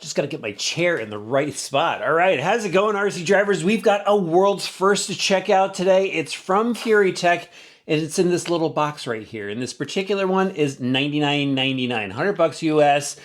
Just got to get my chair in the right spot. All right, how's it going, RC drivers? We've got a world's first to check out today. It's from Furitek, and it's in this little box right here. And this particular one is $99.99, $100 US,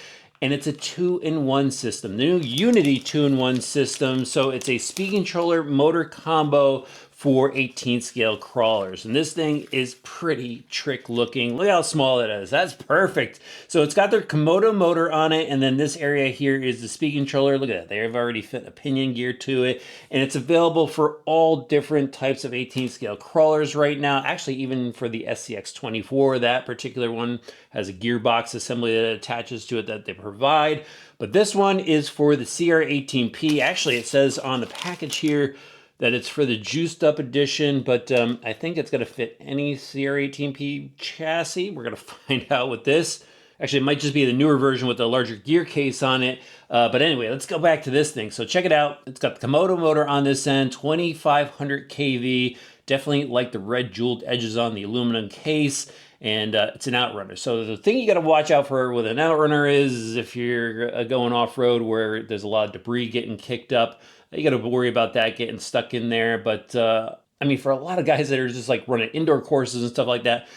and it's a 2-in-1 system, the new Unity 2-in-1 system. So it's a speed controller motor combo for 18 scale crawlers. And this thing is pretty trick looking. Look how small it is. That's perfect. So it's got their Komodo motor on it. And then this area here is the speed controller. Look at that. They've already fit a pinion gear to it. And it's available for all different types of 18 scale crawlers right now. Actually, even for the SCX24, that particular one has a gearbox assembly that attaches to it that they provide. But this one is for the CR18P. Actually, it says on the package here that it's for the juiced up edition, but I think it's gonna fit any CR18P chassis. We're gonna find out with this. Actually, it might just be the newer version with the larger gear case on it. But anyway, let's go back to this thing. So check it out. It's got the Komodo motor on this end, 2500 kV. Definitely like the red jeweled edges on the aluminum case. And it's an outrunner. So the thing you got to watch out for with an outrunner is if you're going off-road where there's a lot of debris getting kicked up, you got to worry about that getting stuck in there. But I mean, for a lot of guys that are just like running indoor courses and stuff like that,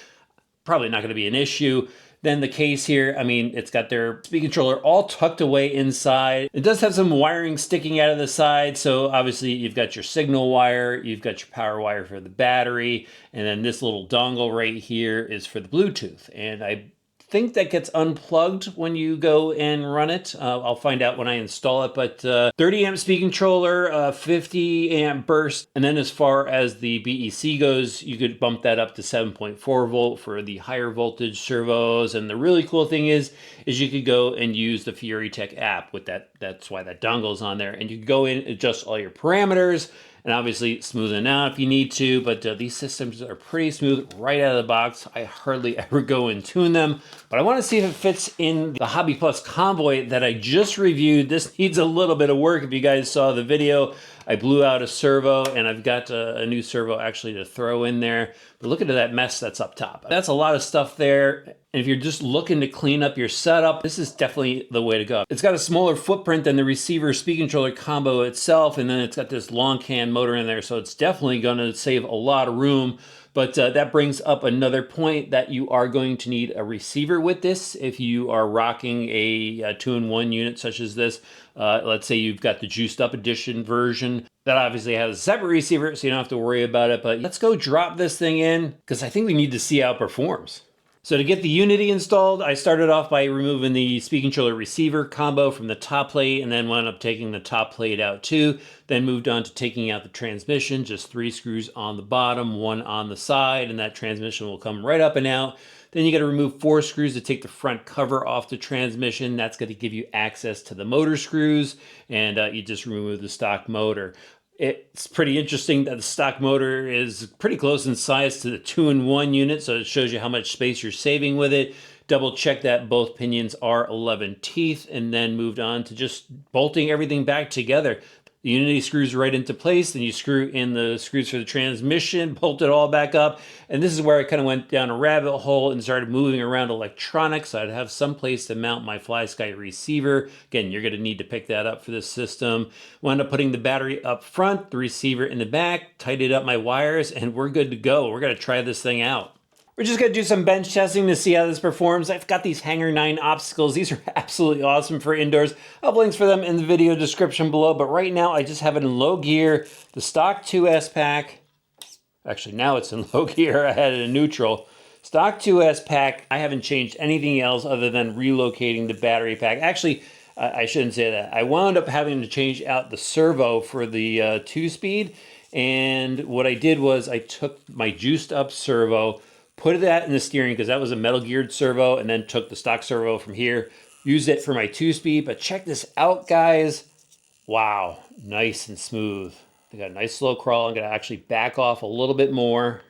probably not going to be an issue. Then the case here, I mean, it's got their speed controller all tucked away inside. It does have some wiring sticking out of the side. So obviously you've got your signal wire, you've got your power wire for the battery, and then this little dongle right here is for the Bluetooth. And I think that gets unplugged when you go and run it. I'll find out when I install it, but 30 amp speed controller, 50 amp burst. And then as far as the BEC goes, you could bump that up to 7.4 volt for the higher voltage servos. And the really cool thing is you could go and use the Furitek app with that. That's why that dongle's on there. And you can go in, adjust all your parameters, and obviously smoothen out if you need to, but these systems are pretty smooth right out of the box. I hardly ever go and tune them, but I want to see if it fits in the Hobby Plus Convoy that I just reviewed. This needs a little bit of work. If you guys saw the video, I blew out a servo, and I've got a new servo actually to throw in there. But look at that mess that's up top. That's a lot of stuff there. And if you're just looking to clean up your setup, this is definitely the way to go. It's got a smaller footprint than the receiver speed controller combo itself, and then it's got this long can motor in there, so it's definitely gonna save a lot of room. But that brings up another point that you are going to need a receiver with this if you are rocking a 2-in-1 unit such as this. Let's say you've got the juiced up edition version. That obviously has a separate receiver, so you don't have to worry about it. But let's go drop this thing in, because I think we need to see how it performs. So to get the Unity installed, I started off by removing the speed controller receiver combo from the top plate, and then wound up taking the top plate out too. Then moved on to taking out the transmission, just 3 screws on the bottom, 1 on the side, and that transmission will come right up and out. Then you got to remove 4 screws to take the front cover off the transmission. That's going to give you access to the motor screws, and you just remove the stock motor. It's pretty interesting that the stock motor is pretty close in size to the 2-in-1 unit, so it shows you how much space you're saving with it. Double check that both pinions are 11 teeth, and then moved on to just bolting everything back together. The Unity screws right into place, then you screw in the screws for the transmission, bolt it all back up, and this is where I kind of went down a rabbit hole and started moving around electronics. So I'd have some place to mount my FlySky receiver. Again, you're going to need to pick that up for this system. Wound up putting the battery up front, the receiver in the back, tidied up my wires, and we're good to go. We're going to try this thing out. We're just gonna do some bench testing to see how this performs. I've got these Hanger 9 obstacles. These are absolutely awesome for indoors. I'll have links for them in the video description below, but right now I just have it in low gear. The stock 2S pack, actually now it's in low gear. I had it in neutral. Stock 2S pack, I haven't changed anything else other than relocating the battery pack. Actually, I shouldn't say that. I wound up having to change out the servo for the 2-speed, and what I did was I took my juiced up servo, put that in the steering because that was a metal geared servo, and then took the stock servo from here, used it for my 2-speed. But check this out, guys. Wow, nice and smooth. I got a nice slow crawl. I'm gonna actually back off a little bit more.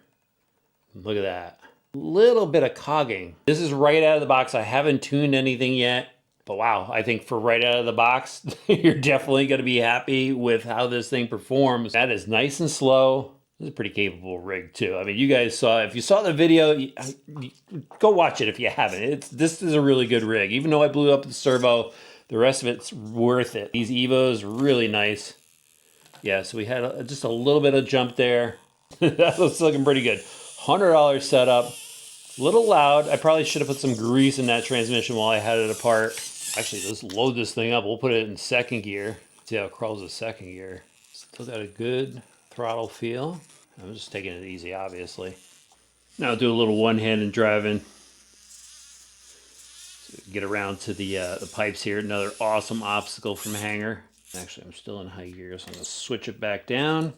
Look at that. Little bit of cogging. This is right out of the box. I haven't tuned anything yet, but wow, I think for right out of the box, you're definitely gonna be happy with how this thing performs. That is nice and slow. This is a pretty capable rig too. I mean, you guys saw, if you saw the video, go watch it if you haven't. This is a really good rig. Even though I blew up the servo, The rest of it's worth it. These Evos, really nice. Yeah, so we had just a little bit of jump there. That looks looking pretty good. $100 setup. A little loud. I probably should have put some grease in that transmission while I had it apart. Actually, let's load this thing up. We'll put it in second gear. See how it crawls to second gear. Still got a good throttle feel. I'm just taking it easy, obviously. Now I'll do a little one-handed driving. So get around to the pipes here. Another awesome obstacle from Hanger. Actually, I'm still in high gear, so I'm going to switch it back down.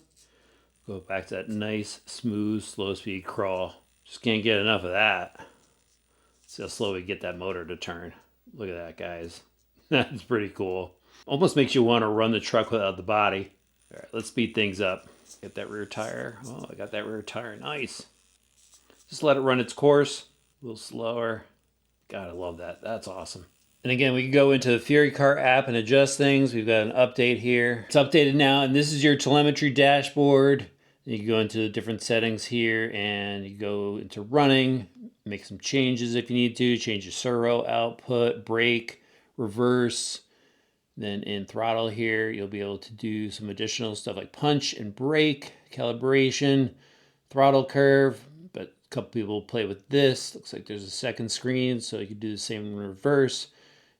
Go back to that nice, smooth, slow-speed crawl. Just can't get enough of that. See how slow we get that motor to turn. Look at that, guys. That's pretty cool. Almost makes you want to run the truck without the body. All right, let's speed things up. Get that rear tire. Oh, I got that rear tire. Nice. Just let it run its course. A little slower. God, I love that. That's awesome. And again, we can go into the Furitek app and adjust things. We've got an update here. It's updated now, and this is your telemetry dashboard. You can go into the different settings here, and you go into running, make some changes if you need to, change your servo output, brake, reverse. Then in throttle here, you'll be able to do some additional stuff like punch and brake, calibration, throttle curve. But a couple people play with this. Looks like there's a second screen, so you can do the same in reverse.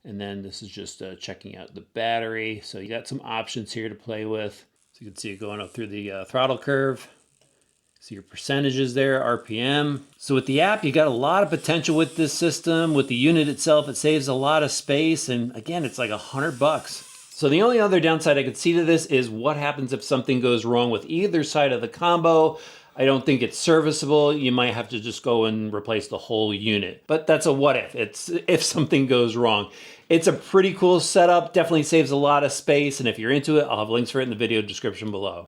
And then this is just checking out the battery. So you got some options here to play with. So you can see it going up through the throttle curve. See your percentages there, RPM. So with the app, you got a lot of potential with this system. With the unit itself, it saves a lot of space. And again, it's like $100. So the only other downside I could see to this is what happens if something goes wrong with either side of the combo. I don't think it's serviceable. You might have to just go and replace the whole unit. But that's a what if. It's if something goes wrong. It's a pretty cool setup. Definitely saves a lot of space. And if you're into it, I'll have links for it in the video description below.